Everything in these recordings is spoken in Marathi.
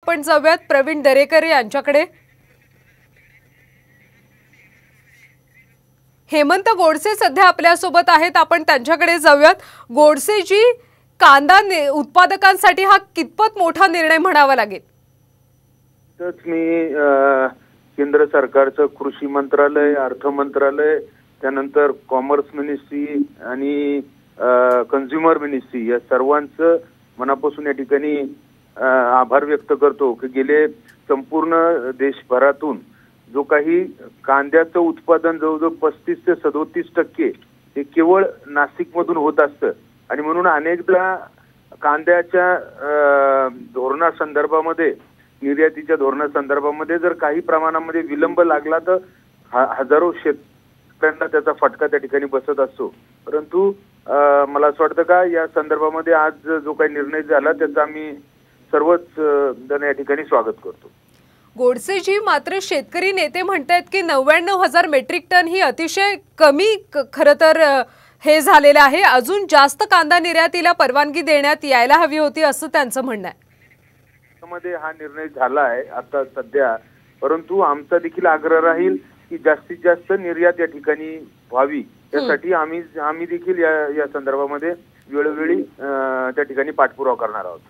आपण जाऊयात प्रवीण दरेकर यांच्याकडे। हेमंत गोडसे सध्या आपल्या सोबत आहेत, आपण त्यांच्याकडे जाऊयात। गोडसे जी, कांदा उत्पादकांसाठी हा कितपत मोठा निर्णय म्हणावा लागेल? तच मी केंद्र सरकारचं कृषी मंत्रालय, अर्थ मंत्रालय, त्यानंतर कॉमर्स मिनिस्ट्री आणि कन्झ्युमर मिनिस्ट्री या सर्वांचं मनापासून या ठिकाणी आभार व्यक्त करतो की गेले संपूर्ण देशभरातून जो काही कांद्याचं उत्पादन जवळजवळ 35 ते 37% हे केवळ नाशिकमधून होत असतं आणि म्हणून अनेकदा कांद्याच्या धोरणासंदर्भामध्ये, निर्यातीच्या धोरणासंदर्भामध्ये जर काही प्रमाणामध्ये विलंब लागला तर हजारो शेतकऱ्यांना त्याचा फटका त्या ठिकाणी बसत असतो। परंतु मला असं वाटतं का या संदर्भामध्ये आज जो काही निर्णय झाला त्याचा आम्ही सर्वच जण या ठिकाणी स्वागत करतो। गोडसेजी, मात्र शेतकरी नेते म्हणतात की 99,000 मेट्रिक टन ही अतिशय कमी खरं तर हे झालेलं आहे, अजून जास्त कांदा निर्यातीला परवानगी देण्यात यायला हवी होती असं त्यांचं म्हणणं आहे। मध्ये हा निर्णय झाला आहे आता सध्या, परंतु आमचा देखील आग्रह राहील की जास्तीत जास्त निर्यात या ठिकाणी व्हावी, यासाठी आम्ही देखील या संदर्भामध्ये वेळोवेळी त्या ठिकाणी पाठपुरावा करणार आहोत।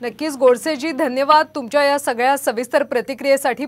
नक्कीच गोडसेजी, धन्यवाद तुमच्या या सगळ्या सविस्तर प्रतिक्रियेसाठी।